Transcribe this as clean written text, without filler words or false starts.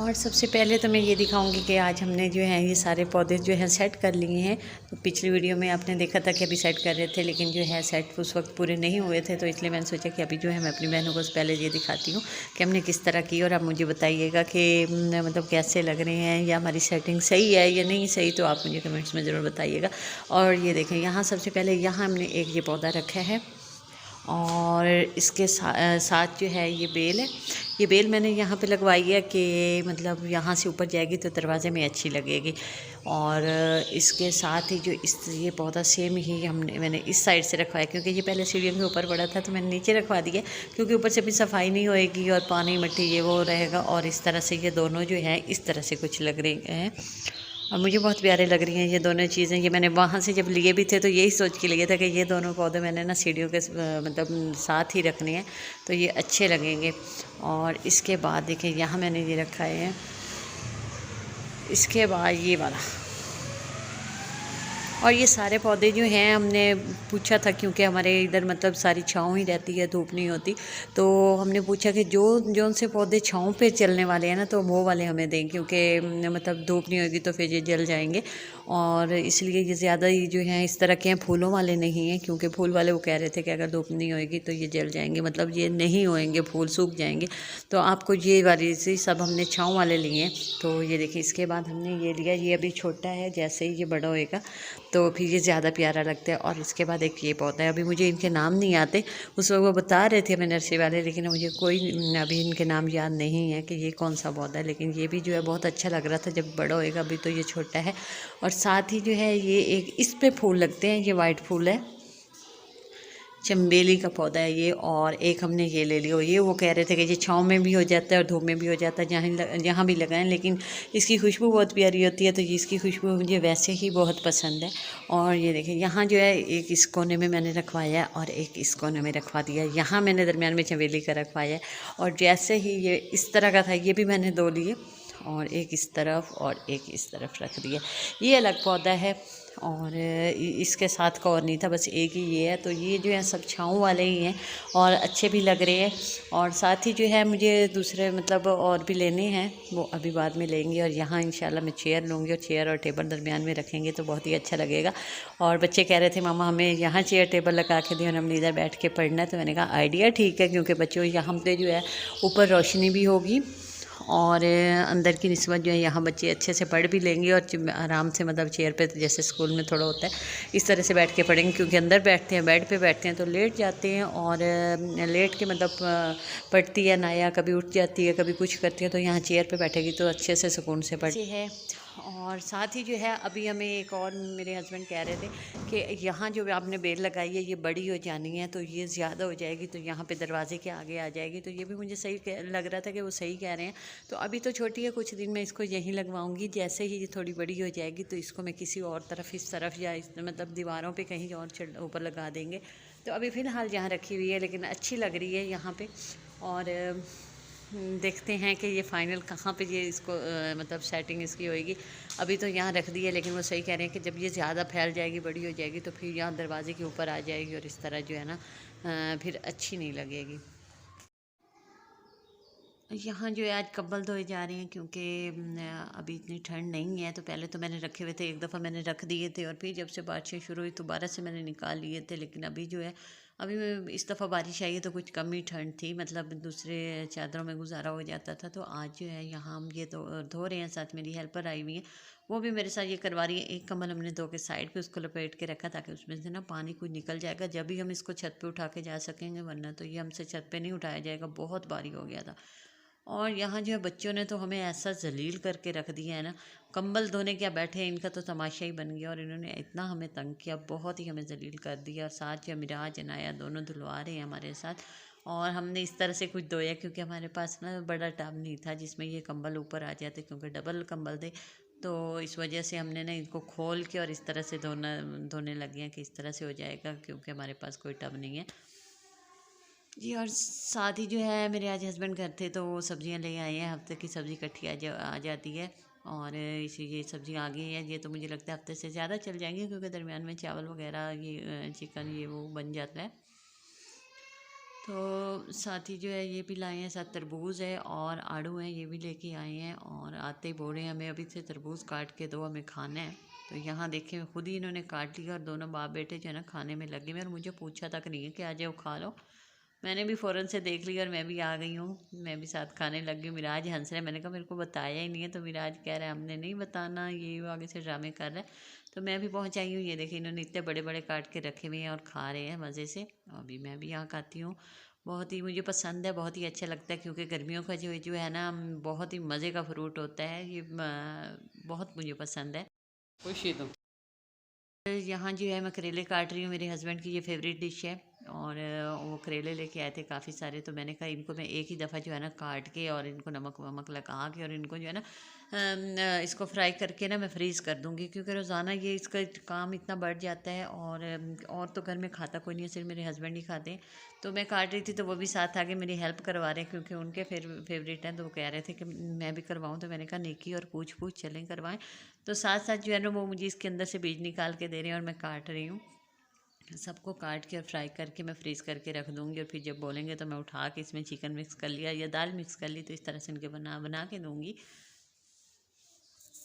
और सबसे पहले तो मैं ये दिखाऊंगी कि आज हमने जो है ये सारे पौधे जो है सेट कर लिए हैं। तो पिछली वीडियो में आपने देखा था कि अभी सेट कर रहे थे, लेकिन जो है सेट उस वक्त पूरे नहीं हुए थे, तो इसलिए मैंने सोचा कि अभी जो है मैं अपनी बहनों को पहले ये दिखाती हूँ कि हमने किस तरह की। और आप मुझे बताइएगा कि मतलब कैसे लग रहे हैं या हमारी सेटिंग सही है या नहीं सही, तो आप मुझे कमेंट्स में ज़रूर बताइएगा। और ये देखें, यहाँ सबसे पहले यहाँ हमने एक ये पौधा रखा है और इसके साथ जो है ये बेल है। ये बेल मैंने यहाँ पे लगवाई है कि मतलब यहाँ से ऊपर जाएगी तो दरवाज़े में अच्छी लगेगी। और इसके साथ ही जो ये पौधा सेम ही मैंने इस साइड से रखवाया, क्योंकि ये पहले सीढ़ियों के ऊपर पड़ा था तो मैंने नीचे रखवा दिया, क्योंकि ऊपर से भी सफाई नहीं होएगी और पानी मिट्टी ये वो रहेगा। और इस तरह से ये दोनों जो हैं इस तरह से कुछ लग रहे हैं और मुझे बहुत प्यारे लग रही हैं ये दोनों चीज़ें। ये मैंने वहाँ से जब लिए भी थे तो यही सोच के लिए था कि ये दोनों पौधे मैंने ना सीढ़ियों के मतलब साथ ही रखने हैं, तो ये अच्छे लगेंगे। और इसके बाद देखिए यहाँ मैंने ये रखा है, इसके बाद ये वाला। और ये सारे पौधे जो हैं हमने पूछा था, क्योंकि हमारे इधर मतलब सारी छाँव ही रहती है, धूप नहीं होती, तो हमने पूछा कि जो से पौधे छाँव पे चलने वाले हैं ना तो वो वाले हमें दें, क्योंकि मतलब धूप नहीं होगी तो फिर ये जल जाएंगे। और इसलिए ये ज़्यादा ही जो हैं इस तरह के हैं, फूलों वाले नहीं हैं, क्योंकि फूल वाले वो कह रहे थे कि अगर धूप नहीं होएगी तो ये जल जाएंगे, मतलब ये नहीं होएंगे, फूल सूख जाएंगे। तो आपको ये वाली से सब हमने छाँव वाले लिए हैं। तो ये देखिए, इसके बाद हमने ये लिया, ये अभी छोटा है, जैसे ही ये बड़ा होएगा तो फिर ये ज़्यादा प्यारा लगता है। और इसके बाद एक ये पौधा है, अभी मुझे इनके नाम नहीं आते, उस वक्त वो बता रहे थे हमें नर्सरी वाले, लेकिन मुझे कोई अभी इनके नाम याद नहीं है कि ये कौन सा पौधा है। लेकिन ये भी जो है बहुत अच्छा लग रहा था, जब बड़ा होएगा, अभी तो ये छोटा है। और साथ ही जो है ये एक इस पे फूल लगते हैं, ये वाइट फूल है, चमेली का पौधा है ये। और एक हमने ये ले लिया, ये वो कह रहे थे कि ये छाँव में भी हो जाता है और धूप में भी हो जाता है, जहाँ भी लगाएं, लेकिन इसकी खुशबू बहुत प्यारी होती है, तो इसकी खुशबू मुझे वैसे ही बहुत पसंद है। और ये देखिए यहाँ जो है एक इस कोने में मैंने रखवाया है और एक इस कोने में रखवा दिया, यहाँ मैंने दरमियान में चमेली का रखवाया है। और जैसे ही ये इस तरह का था, ये भी मैंने दो लिए, और एक इस तरफ और एक इस तरफ रख दिया। ये अलग पौधा है और इसके साथ का और नहीं था, बस एक ही ये है। तो ये जो है सब छाँव वाले ही हैं और अच्छे भी लग रहे हैं। और साथ ही जो है मुझे दूसरे मतलब और भी लेने हैं, वो अभी बाद में लेंगे। और यहाँ इंशाल्लाह मैं चेयर लूँगी और चेयर और टेबल दरमियान में रखेंगे तो बहुत ही अच्छा लगेगा। और बच्चे कह रहे थे मामा हमें यहाँ चेयर टेबल लगा के दिए और हमने इधर बैठ के पढ़ना है, तो मैंने कहा आइडिया ठीक है, क्योंकि बच्चों यहाँ पे जो है ऊपर रोशनी भी होगी और अंदर की निस्बत जो है यहाँ बच्चे अच्छे से पढ़ भी लेंगे और आराम से, मतलब चेयर पे जैसे स्कूल में थोड़ा होता है इस तरह से बैठ के पढ़ेंगे। क्योंकि अंदर बैठते हैं, बेड पे बैठते हैं तो लेट जाते हैं और लेट के मतलब पढ़ती है नाया, कभी उठ जाती है, कभी कुछ करती है, तो यहाँ चेयर पे बैठेगी तो अच्छे से सुकून से पढ़ती है। और साथ ही जो है अभी हमें एक और मेरे हस्बैंड कह रहे थे कि यहाँ जो आपने बेल लगाई है ये बड़ी हो जानी है, तो ये ज़्यादा हो जाएगी तो यहाँ पे दरवाजे के आगे आ जाएगी। तो ये भी मुझे सही लग रहा था कि वो सही कह रहे हैं। तो अभी तो छोटी है, कुछ दिन में इसको यहीं लगवाऊंगी, जैसे ही ये थोड़ी बड़ी हो जाएगी तो इसको मैं किसी और तरफ, इस तरफ या मतलब दीवारों पे कहीं और ऊपर लगा देंगे। तो अभी फ़िलहाल यहाँ रखी हुई है, लेकिन अच्छी लग रही है यहाँ पे। और देखते हैं कि ये फ़ाइनल कहाँ पे ये इसको मतलब सेटिंग इसकी होएगी। अभी तो यहाँ रख दी है, लेकिन वो सही कह रहे हैं कि जब ये ज़्यादा फैल जाएगी, बड़ी हो जाएगी, तो फिर यहाँ दरवाजे के ऊपर आ जाएगी और इस तरह जो है ना फिर अच्छी नहीं लगेगी। यहाँ जो है आज कंबल धोए जा रहे हैं, क्योंकि अभी इतनी ठंड नहीं है। तो पहले तो मैंने रखे हुए थे, एक दफ़ा मैंने रख दिए थे और फिर जब से बारिश शुरू हुई दोबारा से मैंने निकाल लिए थे। लेकिन अभी जो है, अभी इस दफ़ा बारिश आई है तो कुछ कम ही ठंड थी, मतलब दूसरे चादरों में गुजारा हो जाता था। तो आज जो है यहाँ हम ये धो रहे हैं, साथ मेरी हेल्पर आई हुई है, वो भी मेरे साथ ये करवा रही है। एक कंबल हमने धो के साइड पे उसको लपेट के रखा, ताकि उसमें से ना पानी कुछ निकल जाएगा जब भी हम इसको छत पे उठा के जा सकेंगे, वरना तो ये हमसे छत पे नहीं उठाया जाएगा, बहुत भारी हो गया था। और यहाँ जो है बच्चों ने तो हमें ऐसा जलील करके रख दिया है ना, कंबल धोने क्या बैठे हैं, इनका तो तमाशा ही बन गया। और इन्होंने इतना हमें तंग किया, बहुत ही हमें जलील कर दिया। और साथ जो मिराज अनाया दोनों धुलवा रहे हैं हमारे साथ। और हमने इस तरह से कुछ धोया, क्योंकि हमारे पास ना बड़ा टब नहीं था जिसमें ये कंबल ऊपर आ जाते, क्योंकि डबल कंबल थे। तो इस वजह से हमने ना इनको खोल के और इस तरह से धोने लगे हैं कि इस तरह से हो जाएगा, क्योंकि हमारे पास कोई टब नहीं है जी। और साथ ही जो है मेरे आज हस्बैंड घर थे, तो वो सब्जियां ले आए हैं, हफ्ते की सब्ज़ी इकट्ठी आ जाती है। और इसी ये सब्ज़ी आ गई है, ये तो मुझे लगता है हफ्ते से ज़्यादा चल जाएंगे, क्योंकि दरमियान में चावल वगैरह ये चिकन ये वो बन जाता है। तो साथ ही जो है ये भी लाए हैं, साथ तरबूज है और आड़ू हैं, ये भी लेके आए हैं। और आते ही बोल रहे हैं हमें अभी से तरबूज काट के दो, हमें खाना है। तो यहाँ देखें खुद ही इन्होंने काट लिया और दोनों बाप बेटे जो है ना खाने में लगे हुए, और मुझे पूछा तक नहीं है कि आ जाओ खा लो। मैंने भी फ़ौरन से देख लिया और मैं भी आ गई हूँ, मैं भी साथ खाने लग गई। मिराज हंस रहा है, मैंने कहा मेरे को बताया ही नहीं है, तो मिराज कह रहा है हमने नहीं बताना, ये वो आगे से ड्रामे कर रहा है। तो मैं भी पहुँच आई हूँ, ये देखिए इन्होंने इतने बड़े बड़े काट के रखे हुए हैं और खा रहे हैं मज़े से। अभी मैं भी यहाँ खाती हूँ, बहुत ही मुझे पसंद है, बहुत ही अच्छा लगता है, क्योंकि गर्मियों का जो जो है ना बहुत ही मज़े का फ्रूट होता है ये, बहुत मुझे पसंद है। खुशी तो यहाँ जो है मैं करेले काट रही हूँ, मेरे हस्बैंड की ये फेवरेट डिश है। और वो करेले लेके आए थे काफ़ी सारे, तो मैंने कहा इनको मैं एक ही दफ़ा जो है ना काट के और इनको नमक वमक लगा के और इनको जो है ना इसको फ्राई करके ना मैं फ्रीज़ कर दूँगी, क्योंकि रोज़ाना ये इसका काम इतना बढ़ जाता है। और तो घर में खाता कोई नहीं है, सिर्फ मेरे हस्बैंड ही खाते हैं। तो मैं काट रही थी तो वो भी साथ आके मेरी हेल्प करवा रहे हैं, क्योंकि उनके फेवरेट हैं। तो वो कह रहे थे कि मैं भी करवाऊँ, तो मैंने कहा नेकी और पूछ पूछ चलें करवाएं। तो साथ साथ जो है ना वो मुझे इसके अंदर से बीज निकाल के दे रहे हैं और मैं काट रही हूँ। सबको काट के और फ्राई करके मैं फ्रीज़ करके रख दूँगी, और फिर जब बोलेंगे तो मैं उठा के इसमें चिकन मिक्स कर लिया या दाल मिक्स कर ली, तो इस तरह से इनके बना बना के दूँगी।